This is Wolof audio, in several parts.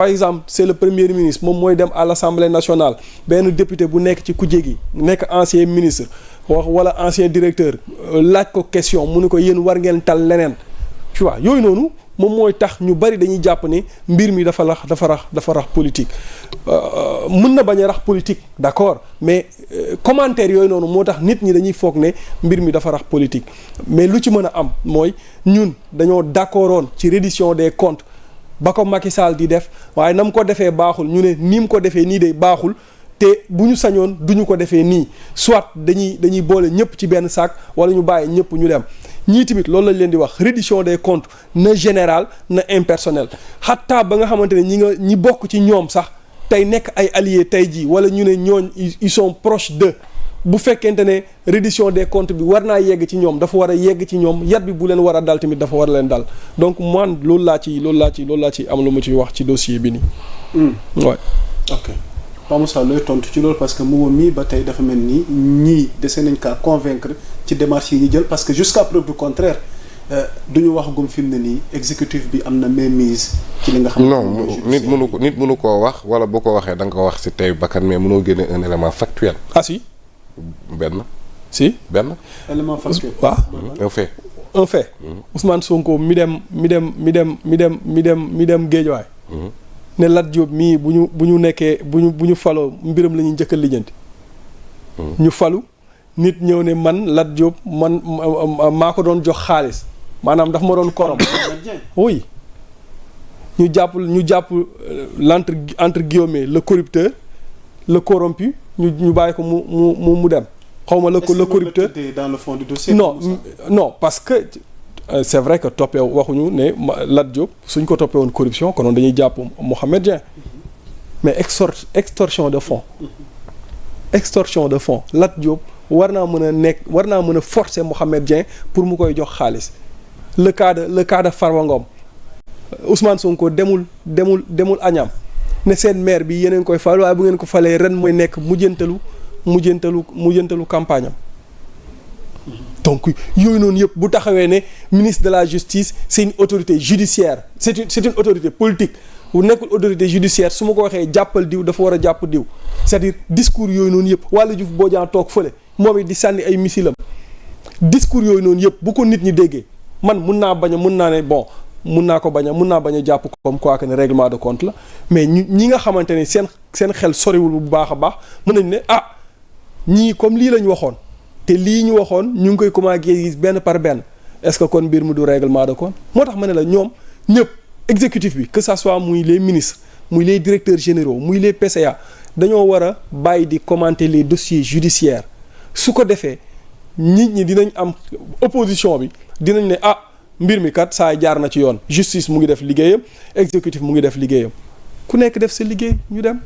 par exemple c'est le premier ministre moom mooy dem à l'Assemblée nationale benn député bu nekk ci kujje gi nekk ancien ministre wala ancien directeur laaj ko question mu ne ko yéen war ngeen tal leneen tu vois yooyu noonu moom mooy tax ñu bari dañuy jàpp ne mbir mi dafa rax politique mën na bañ a rax politique d'accord mais commentaire yooyu noonu moo tax nit ñi dañuy foog ne mbir mi dafa rax politique mais lu ci mën a am mooy ñun dañoo d'accordoon ci reddition des comptes ba ko Macky Sall di def waaye na mu ko defee baaxul ñu ne ni mu ko defee nii de baaxul te bu ñu sañoon duñu ko defee nii soit dañuy boole ñëpp ci benn sac wala ñu bàyyi ñëpp ñu dem ñii tamit loolu lañ leen di wax reddition des comptes na général na impersonnel xataa ba nga xamante ne ñi bokk ci ñoom sax tey nekk ay alliés tey jii wala ñu ne ñooñ ils sont proches d'eux bu fekkente ne reddition des comptes bi war naa yegg ci ñoom dafa war a yegg ci ñoom yat bi bu leen war a dal tamit dafa war a leen dal donc man loolu laa ci am lu ma ci wax ci dossier bi nii. Ouais. Ok Pa Moussa looy tontu ci loolu parce que moom mii ba tey dafa mel ni ñii dese nañ kaa convaincre ci démarche yi ñu jël parce que jusqu'à preuve du contraire du ñu wax gum fi mu ne nii exécutif bi am na mainmise ci li nga xam ne nit mënu koo wax wala boo ko waxee da nga ko wax si tey bakkan mais mënoo génne un élément factuel. Ah si. benn. élément factuel. waaw un fait. Ousmane Sonko mi dem Géejawaay. ne Lat Diop mii bu ñu nekkee bu ñu faloo mbiram la ñuy njëkk a lijjanti. ñu falu nit ñëw ne man Lat Diop man maa ko doon jox xaalis maanaam daf ma doon korom. oui ñu jàpp entre guillemets le corrupteur le corrompu ñu bàyyi ko mu dem. xaw ma le corrupteur dans le fond du dossier. non parce que c'est vrai que toppee waxuñu ne Lat Diop suñ ko toppee woon corruption konoon dañuy jàpp Mohamed Dieng mais extorsion de fonds Lat Diop war naa mën a forcer Mohamed Dieng pour mu koy jox xaalis le cas de Farba Ngom Ousmane Sonko demul Agnam ne seen maire bi yeneen koy fal waaye bu ngeen ko falee ren mooy nekk mujjantalu campagne am donc yooyu noonu yëpp bu taxawee ne ministre de la justice c'est une autorité judiciaire c'est une autorité politique bu nekkul autorité judiciaire su ma ko waxee jàppal diw dafa war a jàpp diw c'est-à-dire discours yooyu noonu yëpp Waly Diouf Bodian toog fële moom it di sànni ay missilam discours yooyu noonu yëpp bu ko nit ñi déggee man mun naa bañ a jàpp comme quoi que ne règlement de compte la mais ñi nga xamante ne seen xel soriwul bu baax a baax mën nañ ne ñii comme lii lañ waxoon te lii ñu waxoon ñu ngi koy commencé gis benn par benn est-ce que kon mbir mu du règlement de compte moo tax ma ne la ñoom ñëpp exécutif bi que ça soit muy les ministres muy les directeurs généraux muy les PCA dañoo war a bàyyi di commenter les dossiers judiciaires su ko defee nit ñi dinañ am opposition bi dinañ ne mbir mi kat saa jaar na ci yoon justice mu ngi def liggéeyam exécutif mu ngi def liggéeyam ku nekk def sa liggéey ñu dem.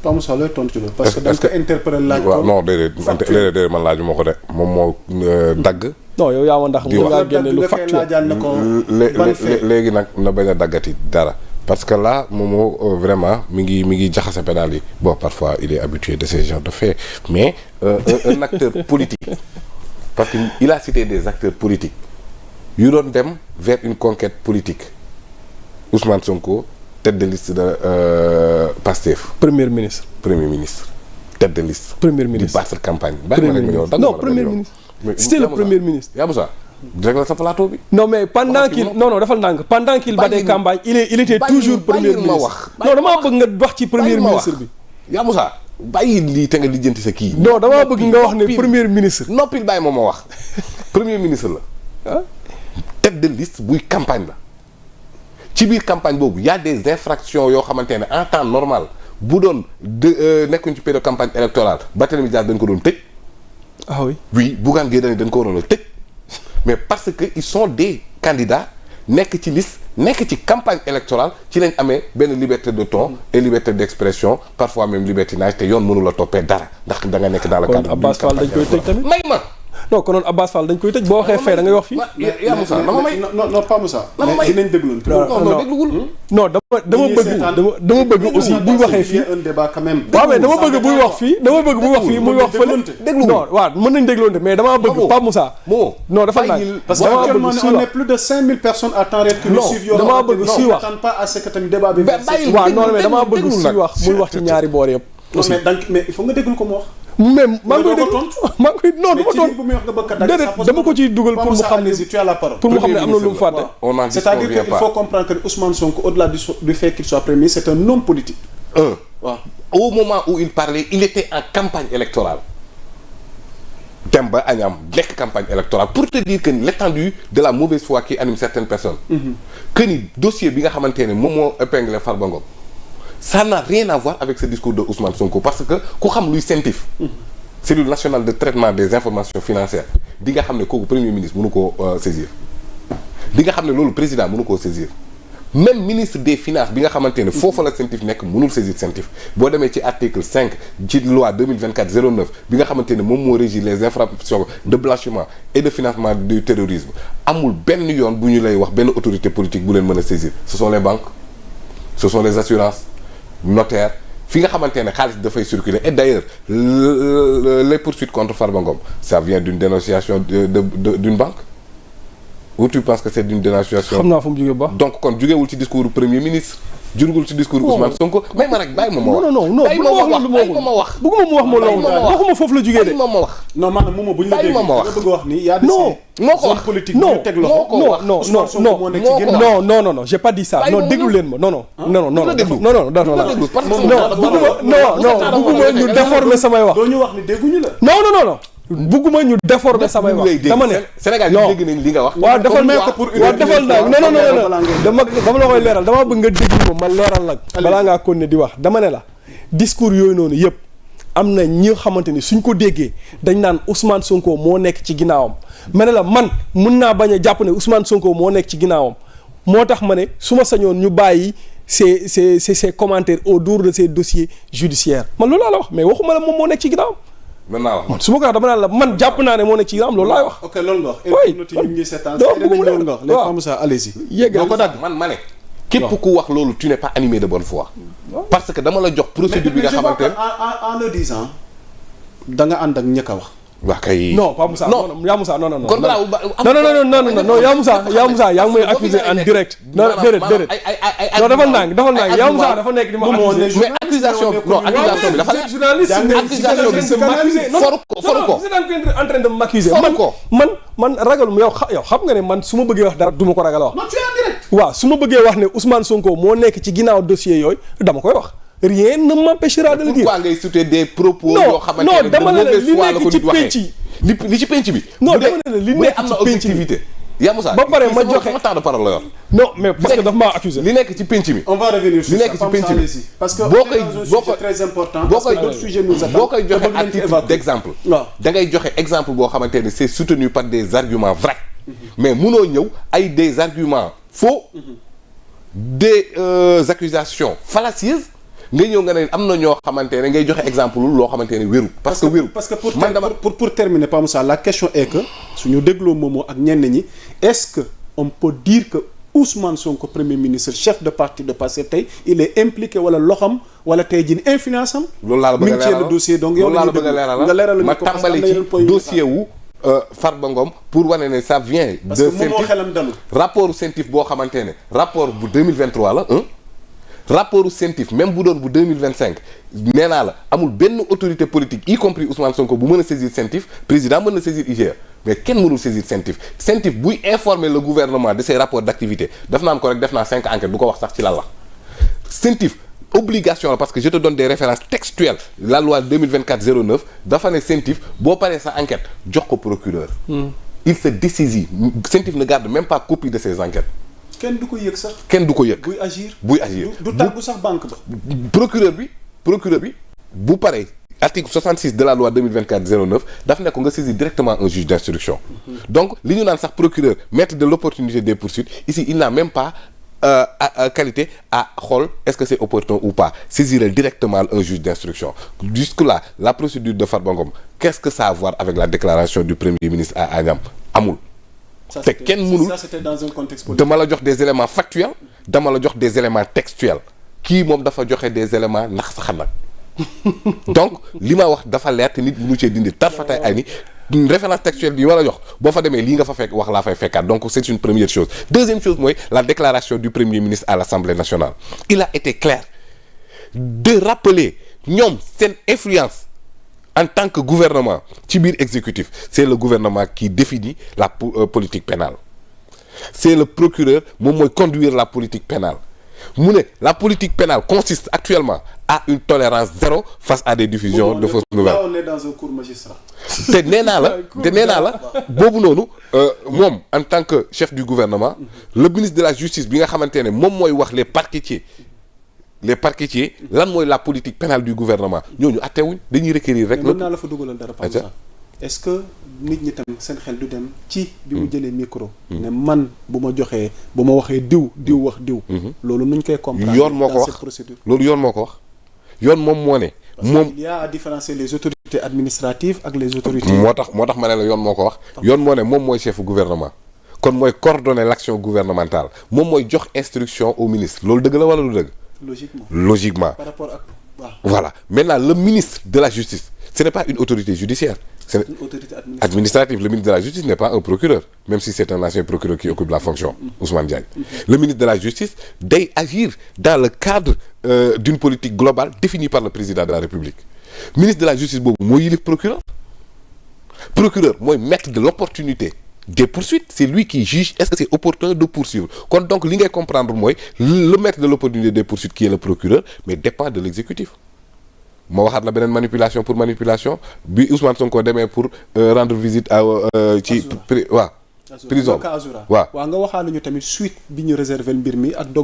Pa Moussa looy tontu ci loolu parce que da nga ko interpellé laaj ko. waaw non déedéet man laaju ma ko de moom moo dagg. non yow yaa ma ndax mu ngaa génne lu factuel léegi nag na bañ a daggati dara parce que là moom vraiment mi ngi jaxase pédale yi bon parfois il est habitué de ces genres de faits mais un acteur politique parce que il a cité des acteurs politiques yu doon dem vers une conquête politique Ousmane Sonko tête de liste de Pastef. Premier ministre tête de liste. Premier ministre di battre campagne. non premier ministre. c'était le premier ministre. yaa Moussa direct la sa plateau bi. non mais pendant qu'il battait campagne il était toujours premier ministre. non damaa bëgg nga wax ci premier ministre bi. yaa Moussa bàyyi lii te nga lijjanti sa kii. non damaa bëgg nga wax ne premier ministre. noppil bàyyi moom moo wax premier ministre la. tête de liste buy campagne la. ci biir campagne boobu y a des infractions yoo xamante ne en temps normal bu doon nekkuñ ci période campagne électorale Barthélémy Dias dañ ko doon tëj. ah oui Bougane Gueye Dany dañ ko waroon a tëj mais parce que ils sont des candidats nekk ci liste nekk ci campagne électorale ci lañ amee benn liberté de ton et liberté d'expression parfois même libertinage te yoon mënu la toppee dara ndax da nga nekk dans le cadre. Abbas Fall dañ koy tëj tamit. may ma non konoon Abbas Fall dañ koy tëj boo waxee fee da ngay wax fii. yaa Moussa dama may non pas Moussa. mais dinañ déglu. non dégluwul. non dama bëgg aussi buy waxee fii. un débat quand même. waaw mais dama bëgg buy wax fii muy wax fële. déglu non waaw mën nañ dégloonte mais damaa bëgg Pape Moussa. non dafa naaj parce que actuellement on est plus de 5000 personnes à temps réel qui nous suivent. yoo damaa bëgg suy wax non pas à ce que tamit débat bi. waaw non mais damaa bëgg suy wax muy wax ci ñaari boor yëpp. mais il faut nga déglu ko mu wax. mais maa ngi koy déglu maa ngi koy non du ma tontu déedéet dama ko ciy dugal pour mu xam ne tu as la parole. pour mu xam ne am na lu mu fàtte. c'est-à-dire que il faut comprendre que Ousmane Sonko au-delà du fait qu'il soit premier c'est un homme politique. waaw au moment où il parlait il était en campagne électorale. dem ba añam lekk campagne électorale pour te dire que l'étendue de la mauvaise foi qui anime certaines personnes. que ni dossier bi nga xamante ne moom moo épinglé Farba Ngom. ça n'a rien à voir avec ce discours de Ousmane Sonko parce que ku xam luy CENTIF. cellule nationale de traitement des informations financières di nga xam ne kooku premier ministre mënu koo saisir. di nga xam ne loolu président mënu koo saisir même ministre des finances bi nga xamante ne foofa la CENTIF nekk mënul saisir CENTIF boo demee ci article 5 ci loi 2024-09 bi nga xamante ne moom moo régir les infractions de blanchiment et de financement du terrorisme amul benn yoon bu ñu lay wax benn autorité politique bu leen mën a saisir ce sont les banques ce sont les assurances notaire fi nga xamante ne xaalis dafay circuler et d'ailleurs les poursuites contre Farba Ngom ça vient d'une dénonciation d'une banque ou tu penses que c'est d'une dénonciation. xam naa fu mu jógee ba. donc kon jógewul ci discours du premier ministre jugul ci discours Ousmane Sonko may ma rek bàyyi ma ma wax. non bàyyi ma wax bëgguma mu wax ma loolu waxuma foofu la jógee de. bàyyi ma ma wax. non maanaam moom bu ñu la déggee nga bëgg wax ni yaa non moo ko wax politique ñu teg loxo non j'ai pas dit ça non déglu leen ma non bugguma ñu déformer samay wax. doo ñu wax ni dégguñu la. non bugguma ñu déformer samay wax dama ne Sénégal yi dégg nañ li nga wax. waaw defal naa non dama la koy leeral dama bëgg nga déglu ma leeral nag balaa ngaa continuer di wax dama ne la discours yooyu noonu yëpp am na ñi xamante ni suñ ko déggee dañ naan Ousmane Sonko moo nekk ci ginnaawam ma ne la man mun naa bañ a jàpp ne Ousmane Sonko moo nekk ci ginnaawam moo tax ma ne su ma sañoon ñu bàyyi ces commentaires autour de ces dossiers judiciaires man loolu laa la wax mais waxuma la moom moo nekk ci ginnaawam. mën naa wax su ma ko wax dama naan la man jàpp naa ne moo nekk ci ginnaawam loolu laay wax. ok loolu nga wax. oui non Moussa allez-y. doo ko dagg man ma ne. képp ku wax loolu tu n'es pas animé de bonne foi. parce que dama la jox procédure bi nga xamante ne en le disant da nga ànd ak ñëkk a wax. waa kay non pas Moussa non yaa Moussa non kon non yaa Moussa yaa ngi may accusé en direct. non déedéet non dafa ndànk yaa Moussa dafa nekk di ma accusé. mais accusation bi dafa la journaliste accusation bi foru ko vous êtes en train de m'accuser man ragalum yow xam nga ne man su ma bëggee wax dara du ma ko ragal a wax. non tu es en direct. waaw su ma bëggee wax ne Ousmane Sonko moo nekk ci ginnaaw dossier yooyu dama koy wax. rien ne m'empêchera de le dire. pourquoi ngay citer des propos yoo xamante ne dama ne li nekk ci penc yi. li ci penc bi. non dama ne li nekk ci penc bi yaa Moussa ba pare ma joxe sama temps de parole la yor. non mais parce que daf maa accusé. li nekk ci penc bi. on va revenir sur li nekk ci penc bi parce que boo koy très important. boo koy d'autres sujets nous attendent. boo koy joxe à titre d'exemple. waaw da ngay joxe exemple boo xamante ne c'est soutenu par des arguments vrais. mais munoo ñëw ay des arguments faux. des accusations fallacieuses. nga ñëw nga ne am na ñoo xamante ne ngay joxe exemple loo xamante ne wéru parce que wéru parce que pour terminer pas Moussa la question est que suñu dégloo Momo ak ñenn ñi est-ce que on peut dire que Ousmane Sonko premier ministre chef de parti de Pastef tey il est impliqué wala loxam wala tey jii influence am. loolu laa la bëgg a leeral le dossier donc yow la bëgg a leeral ma tàmbali ci dossier wu Farba Ngom pour wane ne ça vient de CENTIF rapport CENTIF boo xamante ne rapport bu 2023 la rapport CENTIF même bu doon bu 2025 nee naa la amul benn autorité politique y compris Ousmane Sonko bu mën a saisir CENTIF président mën na saisir IGE mais kenn mënul saisir CENTIF buy informer le gouvernement de ses rapports d'activité def naan ko rek def naa 5 enquêtes du ko wax sax ci lan la CENTIF obligation la parce que je te donne des références textuelles la loi 2024-09 dafa ne CENTIF boo paree sa enquête jox ko procureur il se dessaisit CENTIF ne garde même pas copie de ses enquêtes kenn du ko yëg sax. kenn du ko yëg. buy agir du tàggu sax banque ba. procureur bi bu paree article 66 de la loi 2024-09 daf ne ko nga saisir directement un juge d'instruction. donc li ñu naan sax procureur maître de l'opportunité des poursuites ici il n'a même pas qualité à xool est-ce que c'est opportun ou pas saisir directement un juge d'instruction. Jusque-là la procédure de Farba Ngom qu'est-ce que ça a à voir avec la déclaration du premier ministre à Agnam amul. te kenn mënul ça c'était dans un contexte politique. dama la jox des éléments factuels dama la jox des éléments textuels kii moom dafa joxe des éléments ndax sax nag donc li ma wax dafa leer te nit mënu cee dindi tarfatay ay ni référence textuelle bi ma la jox boo fa demee lii nga fa fekk wax laa fay fekkaat donc c'est une première chose. Deuxième chose mooy la déclaration du premier ministre à l'Assemblée nationale il a été clair de rappeler ñoom seen influence en tant que gouvernement ci biir exécutif c'est le gouvernement qui définit la politique pénale c'est le procureur moom mooy conduire la politique pénale mu ne la politique pénale consiste actuellement à une tolérance zéro face à des diffusions de fausses nouvelles. Là on est dans un cours magistral. te nee naa la boobu noonu moom en tant que chef du gouvernement le ministre de la justice bi nga xamante ne moom mooy wax les parquetiers lan mooy la politique pénale du gouvernement ñooñu attewuñ dañuy requérir rek. mën naa la fa dugaloon dara par exemple. est-ce que nit ñi tamit seen xel du dem ci. bi mu jëlee micro. ne man bu ma waxee diw wax diw. loolu nuñ koy comprendre. yoon moo ko wax loolu yoon moo ko wax. yoon moom moo ne. moom il y a à différencier les autorités administratives ak les autorités. moo tax ma ne la yoon moo ko wax. yoon moo ne moom mooy chef gouvernement. kon mooy coordonner l'action gouvernementale moom mooy jox instruction au ministre loolu dëgg la wala du dëgg. logiquement. Par rapport à... Voilà. Maintenant, le ministre de la Justice, ce n'est pas une autorité judiciaire. C'est une autorité administrative. Le ministre de la Justice n'est pas un procureur, même si c'est un ancien procureur qui occupe la fonction, Ousmane Diagne. Le ministre de la Justice doit agir dans le cadre d'une politique globale définie par le président de la République. Le ministre de la Justice, moi, il est procureur. Procureur, moi, maître de l'opportunité des poursuites, c'est lui qui juge est-ce que c'est opportun de poursuivre. Donc, li ngay comprendre mooy le maître de l'opportunité des poursuites qui est le procureur mais dépend de l'exécutif. ma waxaat la beneen manipulation bi Ousmane Sonko demee pour rendre visite à ci prison waaw nga waxaale ñu tamit suite bi ñu réserver mbir mi ak dogal